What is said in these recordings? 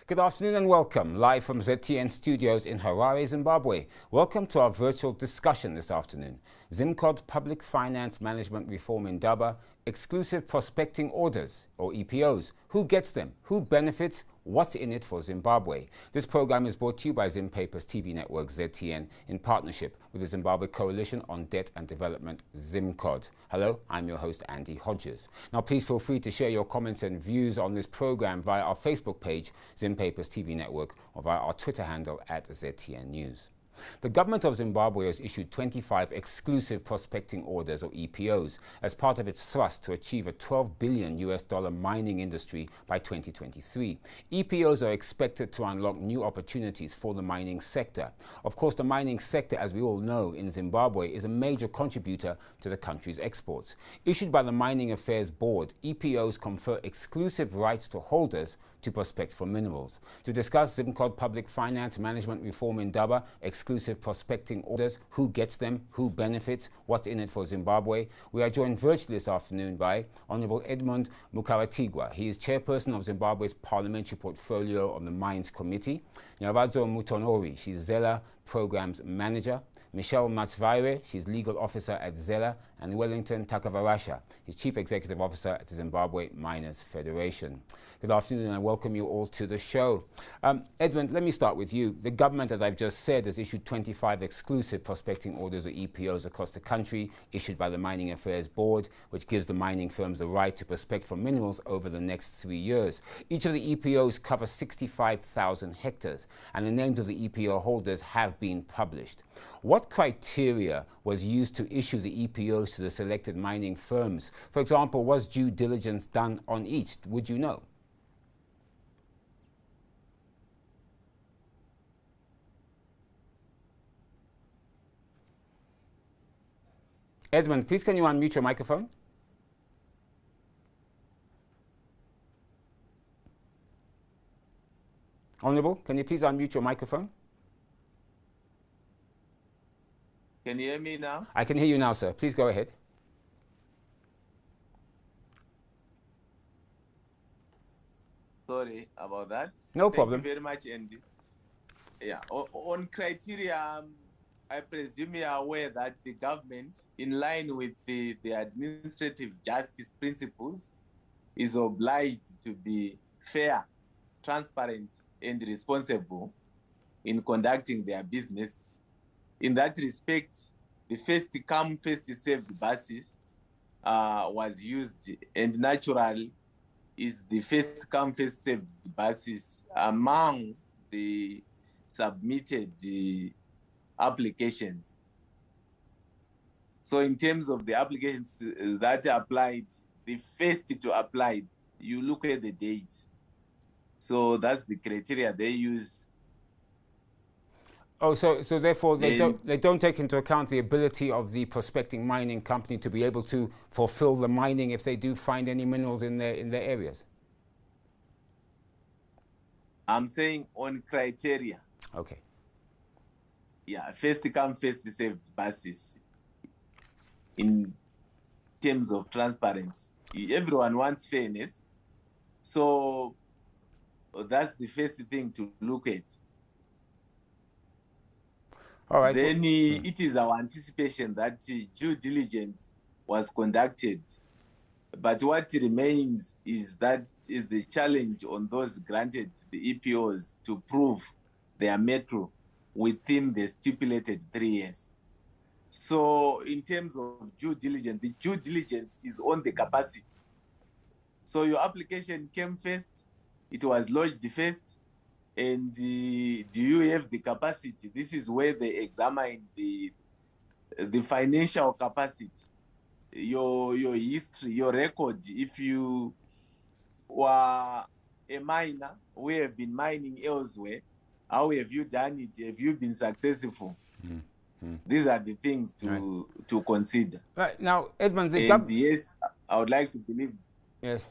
Good afternoon and welcome, live from ZTN studios in Harare, Zimbabwe. Welcome to our virtual discussion this afternoon. ZIMCODD Public Finance Management Reform Indaba, exclusive prospecting orders, or EPOs. Who gets them? Who benefits? What's in it for Zimbabwe? This program is brought to you by ZimPaper's TV network ZTN in partnership with the Zimbabwe Coalition on Debt and Development, ZIMCODD. Hello, I'm your host, Andy Hodges. Now, please feel free to share your comments and views on this program via our Facebook page, ZimPaper's TV network, or via our Twitter handle at ZTN News. The government of Zimbabwe has issued 25 exclusive prospecting orders, or EPOs, as part of its thrust to achieve a $12 billion mining industry by 2023. EPOs are expected to unlock new opportunities for the mining sector. Of course, the mining sector, as we all know, in Zimbabwe is a major contributor to the country's exports. Issued by the Mining Affairs Board, EPOs confer exclusive rights to holders to prospect for minerals. To discuss ZIMCODD Public Finance Management Reform Indaba, exclusive prospecting orders, who gets them, who benefits, what's in it for Zimbabwe, we are joined virtually this afternoon by Honourable Edmund Mukaratigwa. He is chairperson of Zimbabwe's parliamentary portfolio on the Mines Committee. Nyavadzo Mutonori, she's Zela Programs Manager. Michelle Matsvaire, she's legal officer at Zela, and Wellington Takavarasha, he's chief executive officer at the Zimbabwe Miners Federation. Good afternoon, and I welcome you all to the show. Edmund, let me start with you. The government, as I've just said, has issued 25 exclusive prospecting orders, or EPOs, across the country, issued by the Mining Affairs Board, which gives the mining firms the right to prospect for minerals over the next 3 years. Each of the EPOs covers 65,000 hectares, and the names of the EPO holders have been published. What criteria was used to issue the EPOs to the selected mining firms? For example, was due diligence done on each? Would you know? Edmund, please can you unmute your microphone? Honourable, can you please unmute your microphone? Can you hear me now? I can hear you now, sir. Please go ahead. Sorry about that. No problem. Thank you very much, Andy. Yeah, on criteria, I presume you are aware that the government, in line with the administrative justice principles, is obliged to be fair, transparent, and responsible in conducting their business. In that respect, the first come, first served basis was used, and natural is the first come, first served basis among the submitted applications. So in terms of the applications that applied, the first to apply, you look at the dates. So that's the criteria they use. Oh, so therefore they don't take into account the ability of the prospecting mining company to be able to fulfill the mining if they do find any minerals in their areas. I'm saying on criteria. Okay. Yeah, first come, first served basis. In terms of transparency, everyone wants fairness, so that's the first thing to look at. All right. Then it is our anticipation that due diligence was conducted, but what remains is the challenge on those granted the EPOs to prove their metro within the stipulated 3 years. So in terms of due diligence, the due diligence is on the capacity. So your application came first, it was lodged first, and do you have the capacity? This is where they examine the financial capacity, your history, your record. If you were a miner who have been mining elsewhere, how have you done it? Have you been successful? These are the things to consider. Right. Now, Edmund, yes, I would like to believe yes,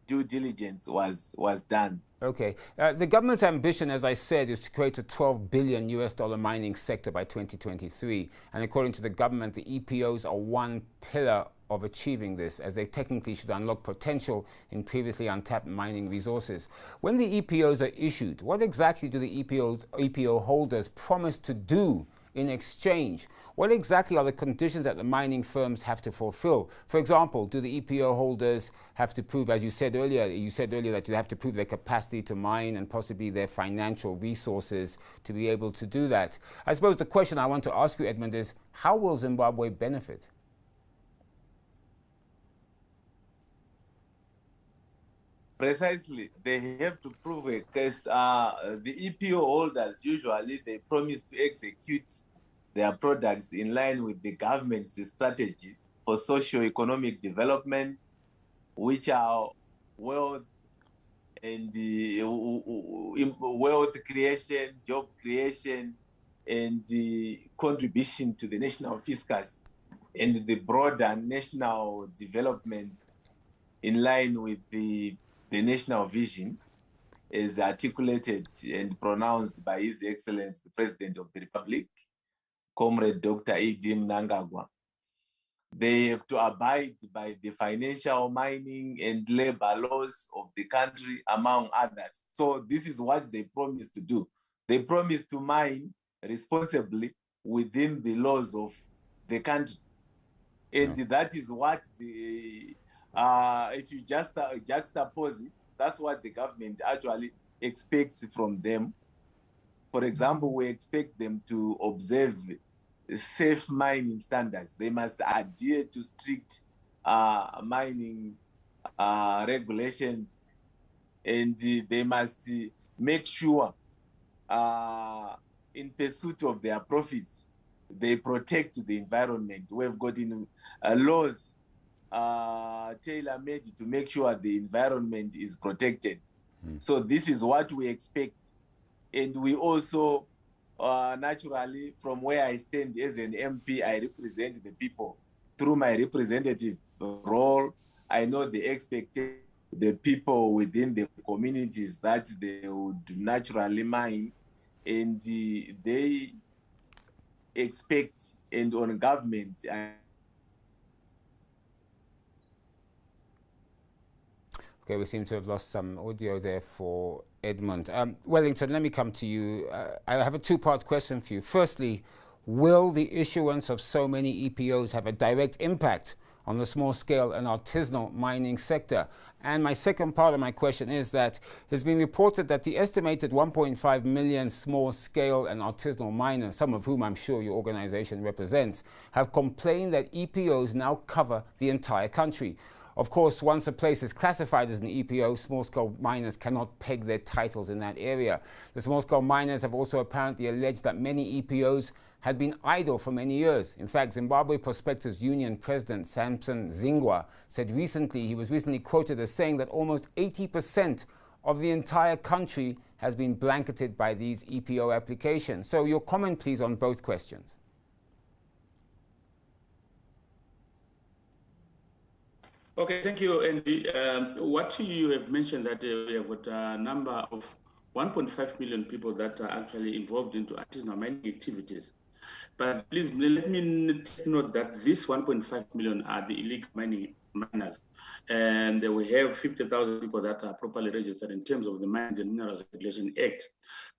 due diligence was done. Okay. The government's ambition, as I said, is to create a $12 billion mining sector by 2023. And according to the government, the EPOs are one pillar of achieving this, as they technically should unlock potential in previously untapped mining resources. When the EPOs are issued, what exactly do the EPO holders promise to do in exchange? What exactly are the conditions that the mining firms have to fulfill? For example, do the EPO holders have to prove, as you said earlier that you have to prove their capacity to mine and possibly their financial resources to be able to do that? I suppose the question I want to ask you, Edmund, is how will Zimbabwe benefit? Precisely, they have to prove a case. The EPO holders, usually they promise to execute their products in line with the government's strategies for socio-economic development, which are wealth and wealth creation, job creation, and the contribution to the national fiscus and the broader national development in line with the national vision as articulated and pronounced by His Excellency, the President of the Republic, Comrade Dr. E.D. Mnangagwa. They have to abide by the financial, mining, and labor laws of the country, among others. So this is what they promise to do. They promise to mine responsibly within the laws of the country. And that is what the if you just juxtapose it, that's what the government actually expects from them. For example, we expect them to observe safe mining standards. They must adhere to strict mining regulations, and they must make sure in pursuit of their profits, they protect the environment. We've got in laws tailor-made to make sure the environment is protected. So this is what we expect. And we also, naturally, from where I stand as an MP, I represent the people. Through my representative role, I know the expectation the people within the communities that they would naturally mine, and they expect, and on government. Okay, we seem to have lost some audio there for Edmund. Wellington, let me come to you. I have a two-part question for you. Firstly, will the issuance of so many EPOs have a direct impact on the small-scale and artisanal mining sector? And my second part of my question is that it's been reported that the estimated 1.5 million small-scale and artisanal miners, some of whom I'm sure your organization represents, have complained that EPOs now cover the entire country. Of course, once a place is classified as an EPO, small-scale miners cannot peg their titles in that area. The small-scale miners have also apparently alleged that many EPOs had been idle for many years. In fact, Zimbabwe Prospectors Union President Samson Zingwa said he was recently quoted as saying that almost 80% of the entire country has been blanketed by these EPO applications. So your comment, please, on both questions. Okay, thank you, Andy. What you have mentioned that we have got a number of 1.5 million people that are actually involved into artisanal mining activities. But please let me take note that this 1.5 million are the illegal miners. And we have 50,000 people that are properly registered in terms of the Mines and Minerals Regulation Act.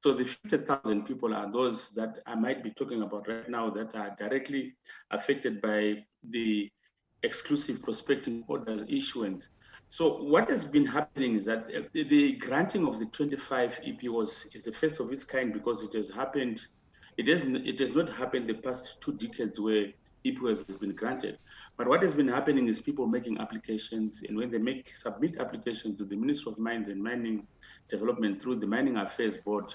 So the 50,000 people are those that I might be talking about right now that are directly affected by the exclusive prospecting orders issuance. So what has been happening is that the granting of the 25 EPOs is the first of its kind, because it has happened. It has not happened the past 2 decades where EPOs has been granted. But what has been happening is people making applications, and when they submit applications to the Ministry of Mines and Mining Development through the Mining Affairs Board,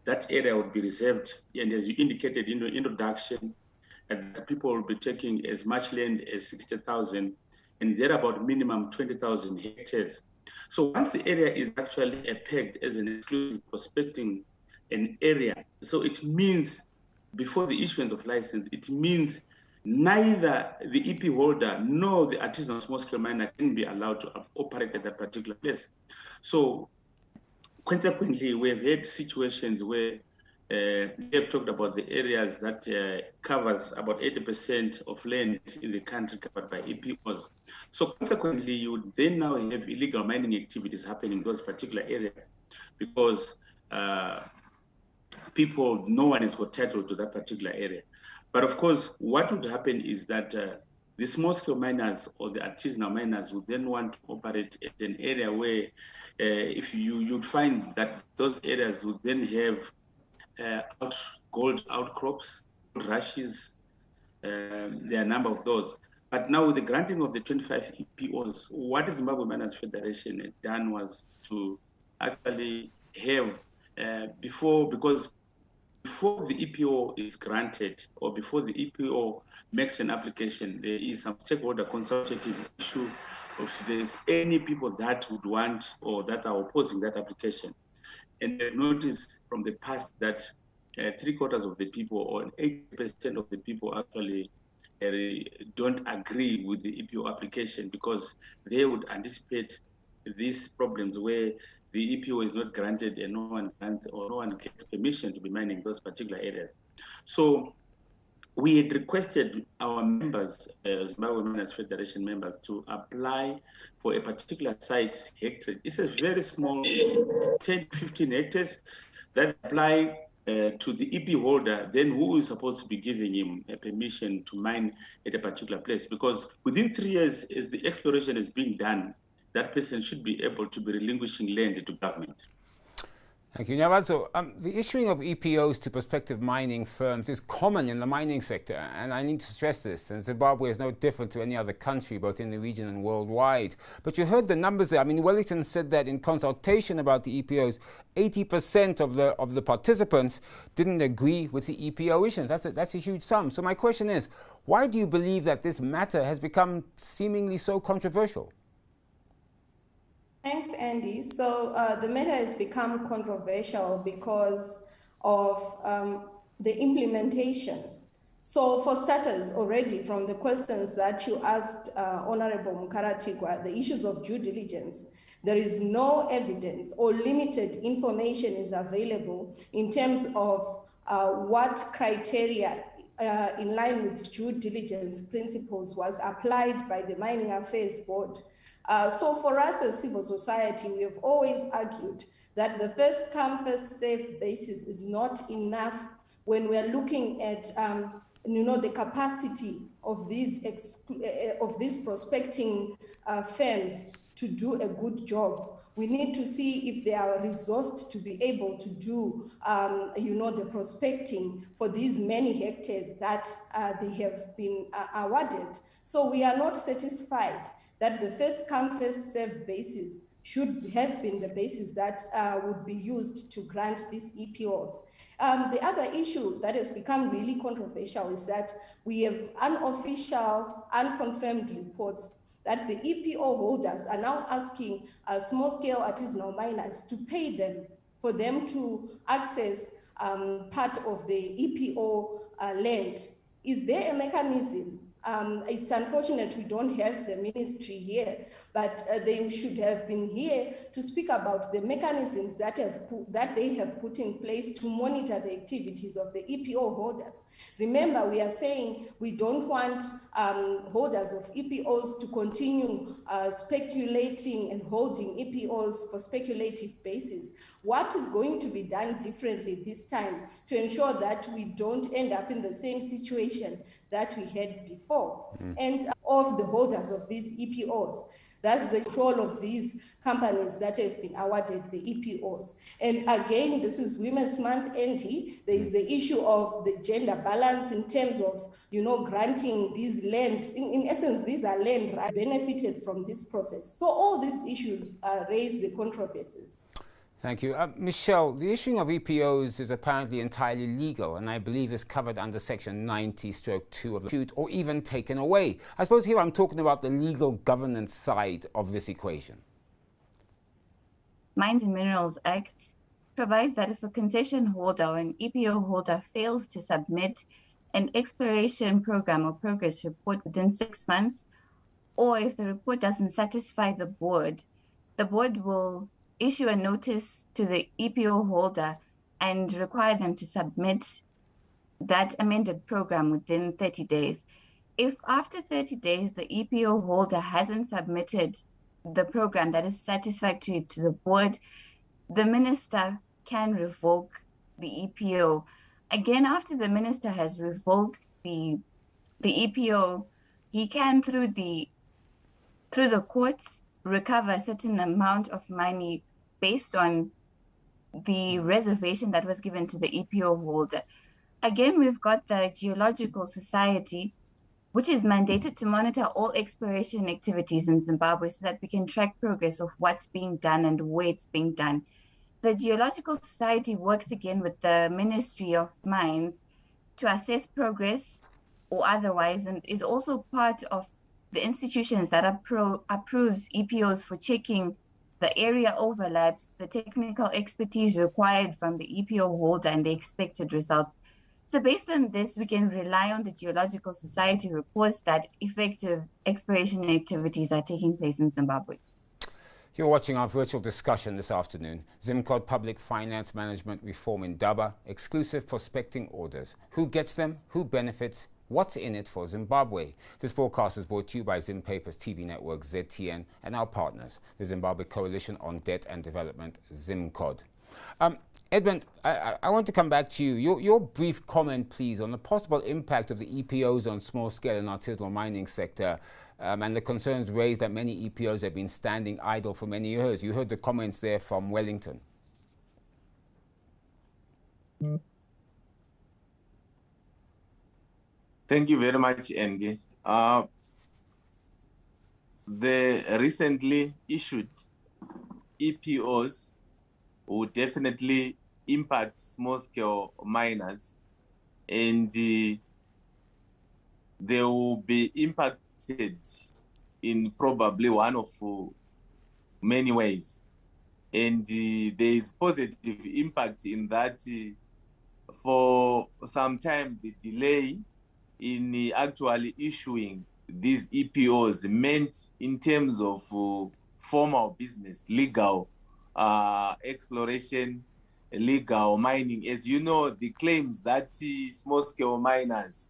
that area would be reserved. And as you indicated in the introduction, and people will be taking as much land as 60,000, and there about minimum 20,000 hectares. So once the area is actually pegged as an exclusive prospecting an area, so it means before the issuance of license, it means neither the EP holder nor the artisanal small-scale miner can be allowed to operate at that particular place. So consequently, we have had situations where we have talked about the areas that covers about 80% of land in the country covered by EPOs. So consequently, you would then now have illegal mining activities happening in those particular areas because no one is entitled to that particular area. But of course, what would happen is that the small-scale miners or the artisanal miners would then want to operate at an area where if you'd find that those areas would then have gold outcrops, rushes, there are a number of those. But now with the granting of the 25 EPOs, what the Zimbabwe Miners Federation had done was to actually have, because before the EPO is granted or before the EPO makes an application, there is some stakeholder consultative issue of if there's any people that would want or that are opposing that application. And I've noticed from the past that 3/4 of the people or 80% of the people actually don't agree with the EPO application because they would anticipate these problems where the EPO is not granted and no one grants or no one gets permission to be mining those particular areas. So we had requested our members, Zimbabwe Miners Federation members, to apply for a particular site hectare. It's a very small, 10, 15 hectares that apply to the EP holder, then who is supposed to be giving him a permission to mine at a particular place? Because within 3 years, as the exploration is being done, that person should be able to be relinquishing land to government. Thank you. Now, so the issuing of EPOs to prospective mining firms is common in the mining sector, and I need to stress this, and Zimbabwe is no different to any other country, both in the region and worldwide. But you heard the numbers there. I mean, Wellington said that in consultation about the EPOs, 80% of the participants didn't agree with the EPO issuance. That's a huge sum. So my question is, why do you believe that this matter has become seemingly so controversial? Thanks, Andy. So the matter has become controversial because of the implementation. So for starters, already from the questions that you asked Honorable Mukaratigwa, the issues of due diligence, there is no evidence or limited information is available in terms of what criteria in line with due diligence principles was applied by the Mining Affairs Board. So for us as civil society, we have always argued that the first come, first served basis is not enough when we're looking at the capacity of these prospecting firms to do a good job. We need to see if they are resourced to be able to do, the prospecting for these many hectares that they have been awarded. So we are not satisfied that the first come, first served basis should have been the basis that would be used to grant these EPOs. The other issue that has become really controversial is that we have unofficial, unconfirmed reports that the EPO holders are now asking small-scale artisanal miners to pay them for them to access part of the EPO land. Is there a mechanism? It's unfortunate we don't have the ministry here, but they should have been here to speak about the mechanisms that they have put in place to monitor the activities of the EPO holders. Remember, we are saying we don't want holders of EPOs to continue speculating and holding EPOs for speculative basis. What is going to be done differently this time to ensure that we don't end up in the same situation that we had before? And of the holders of these EPOs, that's the control of these companies that have been awarded the EPOs. And again, this is Women's Month, Andy. There is the issue of the gender balance in terms of, granting these land. In essence, these are land rights benefited from this process. So all these issues raise the controversies. Thank you. Michelle, the issuing of EPOs is apparently entirely legal and I believe is covered under Section 90/2 of the statute or even taken away. I suppose here I'm talking about the legal governance side of this equation. Mines and Minerals Act provides that if a concession holder or an EPO holder fails to submit an exploration program or progress report within 6 months, or if the report doesn't satisfy the board will issue a notice to the EPO holder and require them to submit that amended program within 30 days. If after 30 days the EPO holder hasn't submitted the program that is satisfactory to the board, the minister can revoke the EPO. Again, after the minister has revoked the EPO, he can, through the courts, recover a certain amount of money based on the reservation that was given to the EPO holder. Again, we've got the Geological Society, which is mandated to monitor all exploration activities in Zimbabwe so that we can track progress of what's being done and where it's being done. The Geological Society works again with the Ministry of Mines to assess progress or otherwise, and is also part of the institutions that approves EPOs for checking the area overlaps, the technical expertise required from the EPO holder, and the expected results. So based on this, we can rely on the Geological Society reports that effective exploration activities are taking place in Zimbabwe. You're watching our virtual discussion this afternoon. ZIMCODD Public Finance Management Reform Indaba, exclusive prospecting orders. Who gets them? Who benefits? What's in it for Zimbabwe? This broadcast is brought to you by Zim Paper's TV network, ZTN, and our partners, the Zimbabwe Coalition on Debt and Development, ZIMCODD. Edmund, I want to come back to you. Your brief comment, please, on the possible impact of the EPOs on small-scale and artisanal mining sector, and the concerns raised that many EPOs have been standing idle for many years. You heard the comments there from Wellington. Thank you very much, Andy. The recently issued EPOs will definitely impact small-scale miners, and they will be impacted in probably one of many ways. And there is positive impact in that for some time the delay in actually issuing these EPOs meant in terms of formal business, legal exploration, legal mining. As you know, the claims that small-scale miners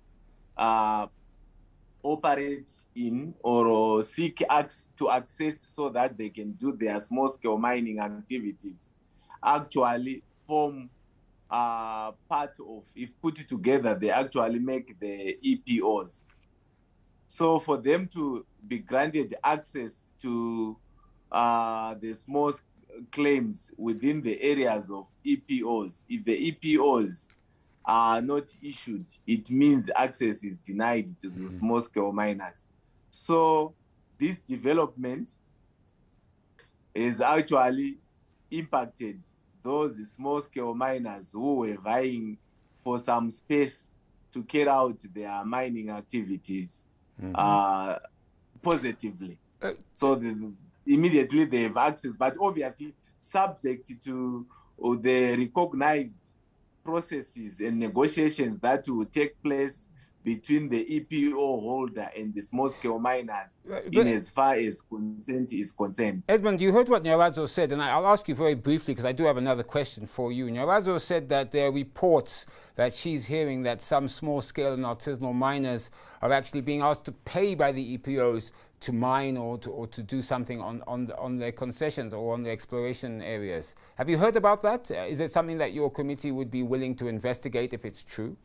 operate in or seek to access so that they can do their small-scale mining activities actually form part of, if put together, they actually make the EPOs. So for them to be granted access to the small claims within the areas of EPOs, if the EPOs are not issued, it means access is denied to the small-scale miners. So this development is actually impacted those small-scale miners who were vying for some space to carry out their mining activities positively. So immediately they have access, but obviously subject to the recognized processes and negotiations that will take place between the EPO holder and the small-scale miners in as far as consent is concerned. Edmund, you heard what Nyaradzo said, and I'll ask you very briefly because I do have another question for you. Nyaradzo said that there are reports that she's hearing that some small-scale and artisanal miners are actually being asked to pay by the EPOs to mine or to do something on their concessions or on the exploration areas. Have you heard about that? Is it something that your committee would be willing to investigate if it's true?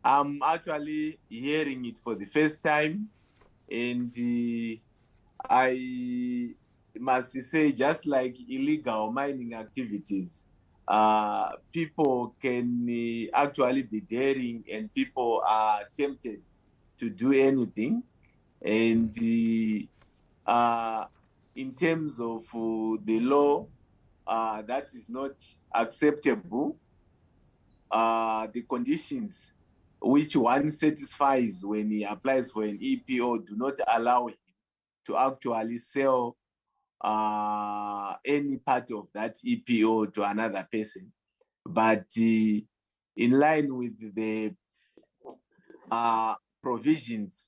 I'm actually hearing it for the first time, and I must say, just like illegal mining activities, people can actually be daring, and people are tempted to do anything. And in terms of the law, that is not acceptable. The conditions which one satisfies when he applies for an EPO do not allow him to actually sell any part of that EPO to another person. But in line with the provisions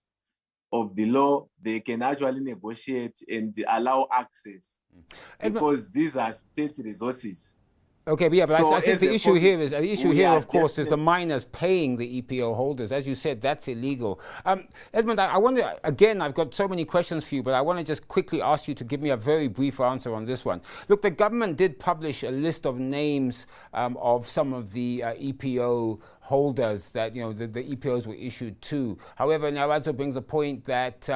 of the law, they can actually negotiate and allow access because these are state resources. Okay, but yeah, but So I think the issue here is of course, is the miners paying the EPO holders. As you said, that's illegal. Edmund, I wonder, again, I've got so many questions for you, but I want to just quickly ask you to give me a very brief answer on this one. Look, the government did publish a list of names of some of the EPO holders that, you know, the EPOs were issued to. However, Nyawadzo brings a point that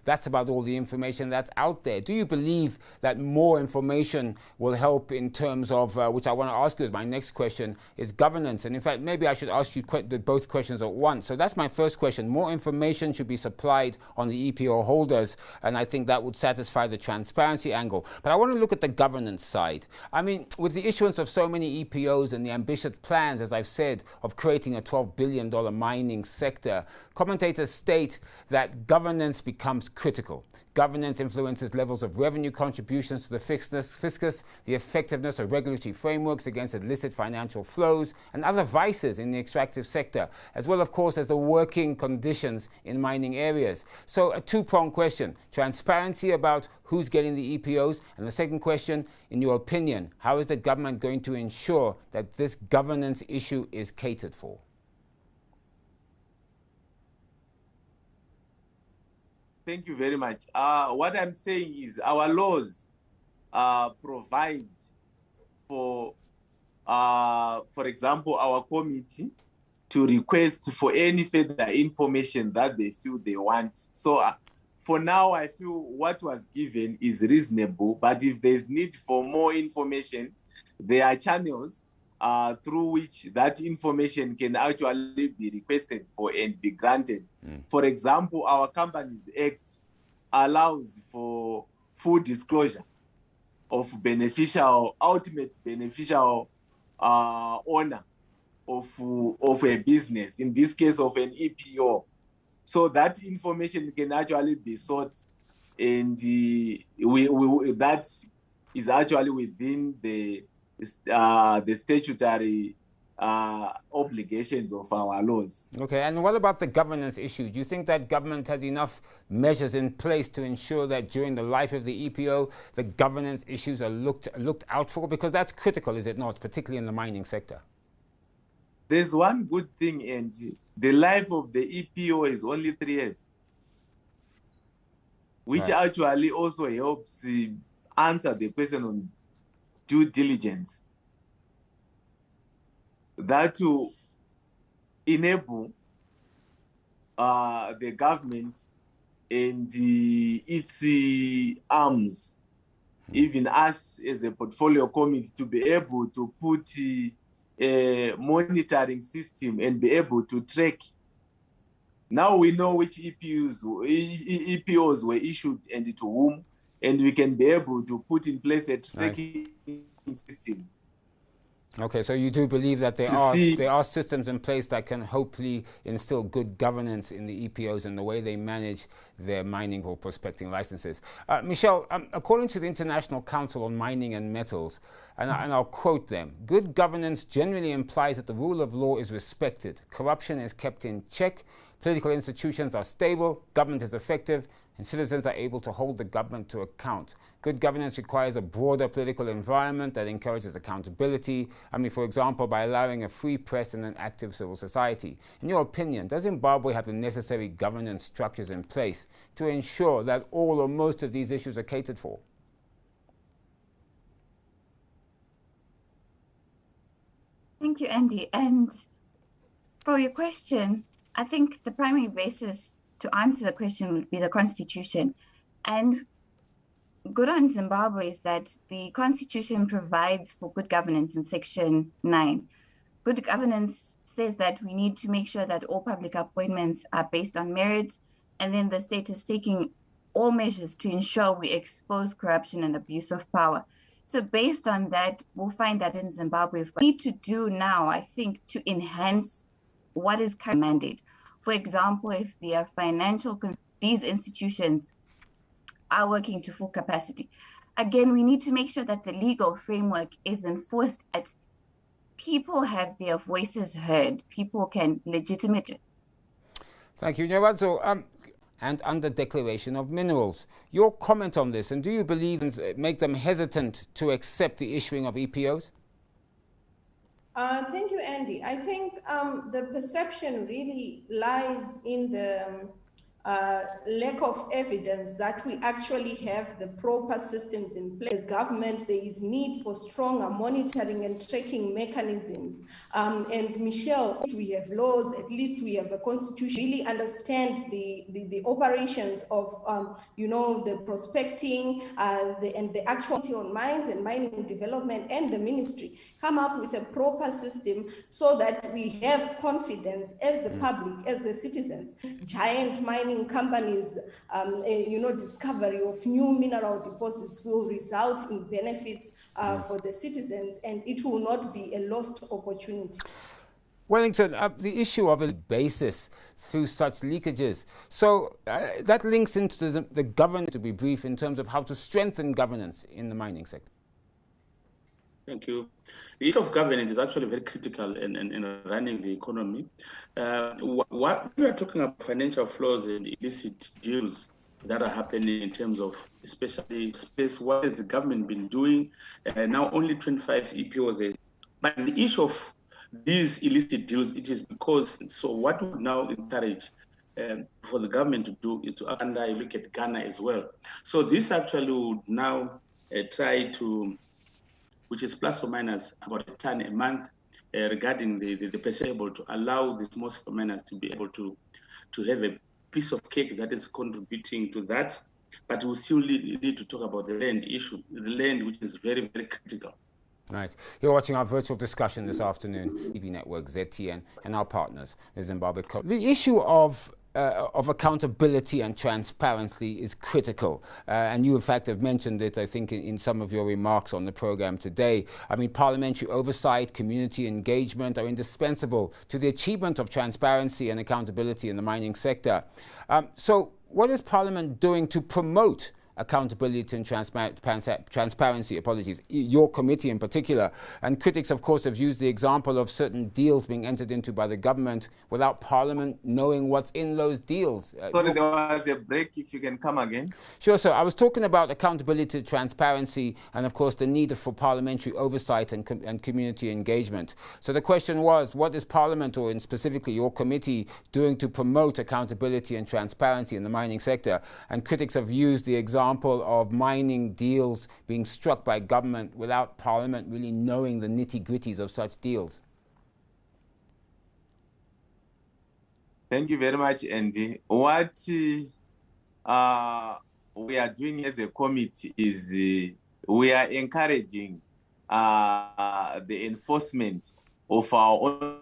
that's about all the information that's out there. Do you believe that more information will help in terms of, which I want to ask you as my next question, is governance? And in fact, maybe I should ask you both questions at once. So that's my first question. More information should be supplied on the EPO holders, and I think that would satisfy the transparency angle. But I want to look at the governance side. I mean, with the issuance of so many EPOs and the ambitious plans, as I've said, of creating a $12 billion mining sector, commentators state that governance becomes critical. Governance influences levels of revenue contributions to the fiscus, the effectiveness of regulatory frameworks against illicit financial flows, and other vices in the extractive sector, as well, of course, as the working conditions in mining areas. So a two-pronged question: transparency about who's getting the EPOs, and the second question, in your opinion, how is the government going to ensure that this governance issue is catered for? Thank you very much. What I'm saying is our laws provide for example, our committee to request for any further information that they feel they want. So for now, I feel what was given is reasonable, but if there's need for more information, there are channels through which that information can actually be requested for and be granted. For example, our Companies Act allows for full disclosure of ultimate beneficial owner of a business, in this case of an EPO. So that information can actually be sought, and that is actually within the statutory obligations of our laws. Okay, and what about the governance issue? Do you think that government has enough measures in place to ensure that during the life of the EPO, the governance issues are looked out for? Because that's critical, is it not, particularly in the mining sector? There's one good thing, and the life of the EPO is only 3 years, which actually also helps answer the question on due diligence. That to enable the government and its arms, even us as a portfolio committee, to be able to put a monitoring system and be able to track. Now we know which EPOs were issued and to whom, and we can be able to put in place a tracking system. Okay, so you do believe that there are systems in place that can hopefully instill good governance in the EPOs and the way they manage their mining or prospecting licenses. Michelle, according to the International Council on Mining and Metals, and I'll quote them, good governance generally implies that the rule of law is respected, corruption is kept in check, political institutions are stable, government is effective, and citizens are able to hold the government to account. Good governance requires a broader political environment that encourages accountability. I mean, for example, by allowing a free press and an active civil society. In your opinion, does Zimbabwe have the necessary governance structures in place to ensure that all or most of these issues are catered for? Thank you, Andy. And for your question, I think the primary basis to answer the question would be the Constitution. And good on Zimbabwe is that the Constitution provides for good governance in Section 9. Good governance says that we need to make sure that all public appointments are based on merit, and then the state is taking all measures to ensure we expose corruption and abuse of power. So based on that, we'll find that in Zimbabwe, what we need to do now, I think, to enhance what is currently mandate. For example, if there are these institutions are working to full capacity. Again, we need to make sure that the legal framework is enforced, that people have their voices heard, people can legitimately. Thank you, Nyawadzo. And under declaration of minerals. Your comment on this, and do you believe make them hesitant to accept the issuing of EPOs? Thank you, Andy. I think the perception really lies in the lack of evidence that we actually have the proper systems in place. As government, there is need for stronger monitoring and tracking mechanisms. And Michelle, we have laws, at least we have a constitution, really understand the operations of, you know, the prospecting and the actuality on mines and mining development, and the ministry come up with a proper system so that we have confidence as the public, as the citizens. Giant mining companies, you know, discovery of new mineral deposits will result in benefits for the citizens, and it will not be a lost opportunity. Wellington, the issue of a basis through such leakages. So that links into the government, to be brief, in terms of how to strengthen governance in the mining sector. Thank you. The issue of governance is actually very critical in running the economy. What we are talking about financial flows and illicit deals that are happening in terms of especially space, what has the government been doing? Now only 25 EPOs. But the issue of these illicit deals, it is because, so what we now encourage for the government to do is to look at Ghana as well. So this actually would now try to, which is plus or minus about a ton a month, regarding the perceivable, to allow the small scale miners to be able to have a piece of cake that is contributing to that. But we still need to talk about the land issue, the land, which is very, very critical. Right. You're watching our virtual discussion this afternoon, TV Network, ZTN, and our partners, the Zimbabwe. The issue of accountability and transparency is critical. And you, in fact, have mentioned it, I think, in some of your remarks on the program today. I mean, parliamentary oversight, community engagement are indispensable to the achievement of transparency and accountability in the mining sector. So what is Parliament doing to promote accountability and transparency, your committee in particular? And critics, of course, have used the example of certain deals being entered into by the government without Parliament knowing what's in those deals. Sorry, there was a break. If you can come again. Sure, sir. I was talking about accountability, transparency, and of course the need for parliamentary oversight and community engagement. So the question was, what is Parliament, or in specifically your committee, doing to promote accountability and transparency in the mining sector? And critics have used the example of mining deals being struck by government without Parliament really knowing the nitty-gritties of such deals. Thank you very much, Andy. What we are doing as a committee is we are encouraging the enforcement of our own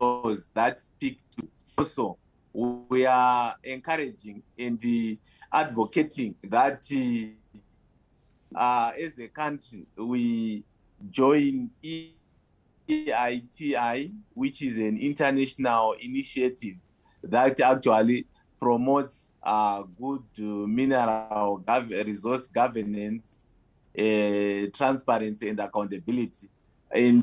laws that speak to. Also, we are encouraging and advocating that as a country we join EITI, which is an international initiative that actually promotes good mineral resource governance, transparency and accountability. And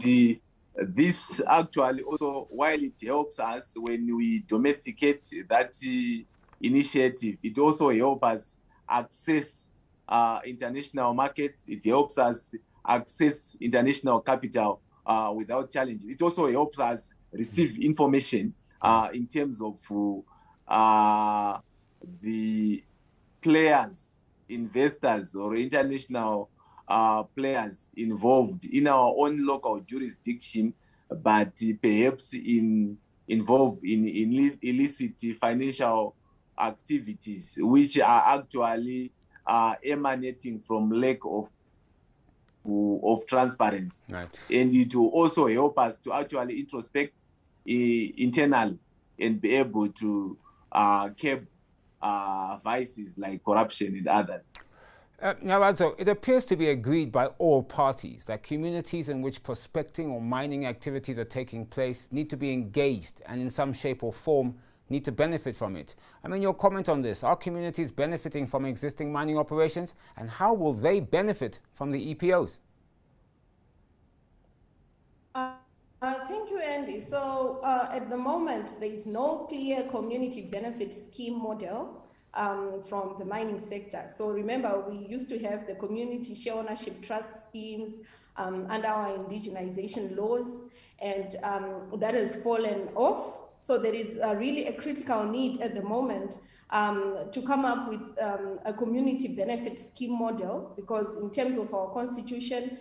this actually also, while it helps us when we domesticate that initiative, it also helps us access international markets. It helps us access international capital without challenges. It also helps us receive information in terms of the players, investors, or international players involved in our own local jurisdiction, but perhaps involved in illicit financial activities, which are actually emanating from lack of transparency. Right. And it will also help us to actually introspect internally and be able to curb vices like corruption and others. Now, Radzo, it appears to be agreed by all parties that communities in which prospecting or mining activities are taking place need to be engaged and in some shape or form need to benefit from it. I mean, your comment on this, are communities benefiting from existing mining operations, and how will they benefit from the EPOs? Thank you, Andy. So at the moment, there is no clear community benefit scheme model from the mining sector. So remember, we used to have the community share ownership trust schemes, under our indigenization laws, and that has fallen off. So there is really a critical need at the moment to come up with a community benefit scheme model, because in terms of our constitution,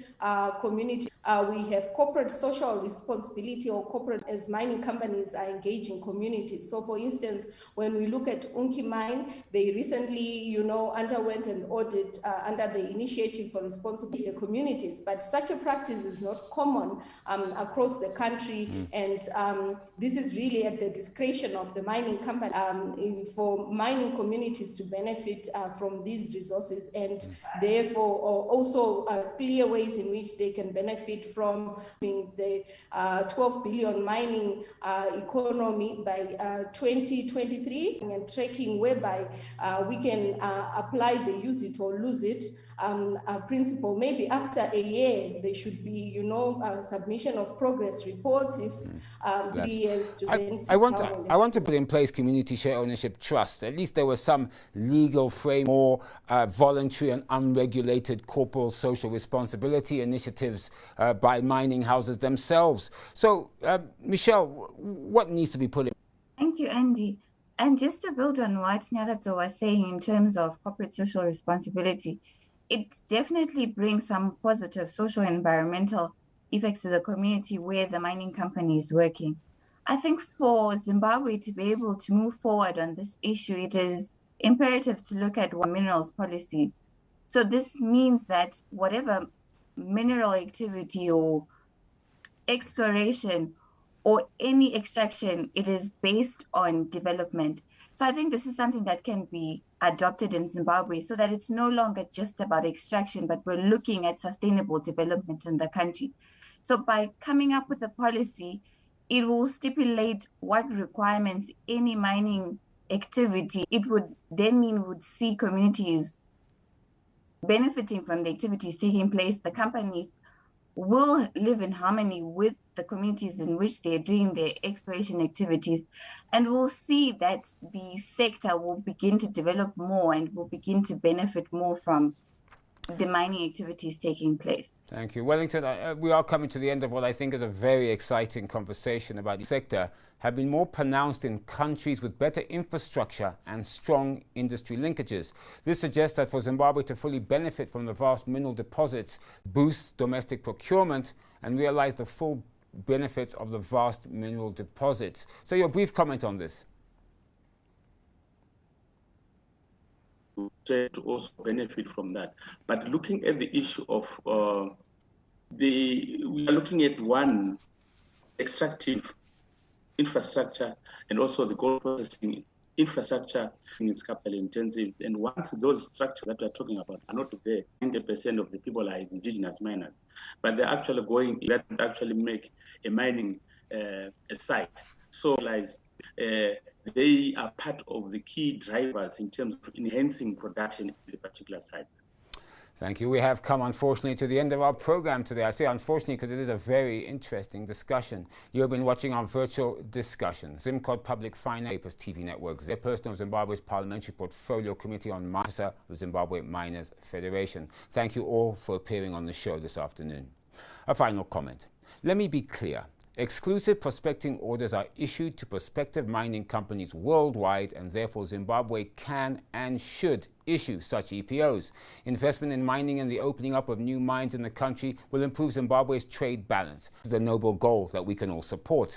community, we have corporate social responsibility, or corporate, as mining companies are engaging communities. So for instance, when we look at Unki Mine, they recently, underwent an audit under the Initiative for Responsibility to the Communities, but such a practice is not common across the country, and this is really at the discretion of the mining company for mining communities to benefit from these resources, and therefore also clear ways in which they can benefit from the 12 billion mining economy by 2023, and tracking whereby we can apply the use it or lose it principle. Maybe after a year, there should be, submission of progress reports. If 3 years to I want to put in place community share ownership trusts. At least there was some legal frame, more voluntary and unregulated corporate social responsibility initiatives by mining houses themselves. So, Michelle, what needs to be put in? Thank you, Andy. And just to build on what Nyarato was saying in terms of corporate social responsibility, it definitely brings some positive social and environmental effects to the community where the mining company is working. I think for Zimbabwe to be able to move forward on this issue, it is imperative to look at one minerals policy. So this means that whatever mineral activity or exploration or any extraction, it is based on development. So I think this is something that can be adopted in Zimbabwe, so that it's no longer just about extraction, but we're looking at sustainable development in the country. So by coming up with a policy, it will stipulate what requirements any mining activity, it would then mean would see communities benefiting from the activities taking place. The companies will live in harmony with the communities in which they're doing their exploration activities, and we'll see that the sector will begin to develop more and will begin to benefit more from the mining activities taking place. Thank you. Wellington, we are coming to the end of what I think is a very exciting conversation about the sector, have been more pronounced in countries with better infrastructure and strong industry linkages. This suggests that for Zimbabwe to fully benefit from the vast mineral deposits, boost domestic procurement and realize the full benefits of the vast mineral deposits. So your brief comment on this. To also benefit from that. But looking at the issue of we are looking at one extractive infrastructure and also the gold processing infrastructure is capital intensive. And once those structures that we're talking about are not there, 90% of the people are indigenous miners, but they're actually going that actually make a mining a site. So they are part of the key drivers in terms of enhancing production in the particular site. Thank you. We have come, unfortunately, to the end of our program today. I say unfortunately because it is a very interesting discussion. You have been watching our virtual discussion. ZIMCODD Public Finance TV Network, Chairperson of Zimbabwe's Parliamentary Portfolio Committee on Mining, of the Zimbabwe Miners Federation. Thank you all for appearing on the show this afternoon. A final comment. Let me be clear. Exclusive prospecting orders are issued to prospective mining companies worldwide, and therefore Zimbabwe can and should issue such EPOs. Investment in mining and the opening up of new mines in the country will improve Zimbabwe's trade balance. This is a noble goal that we can all support.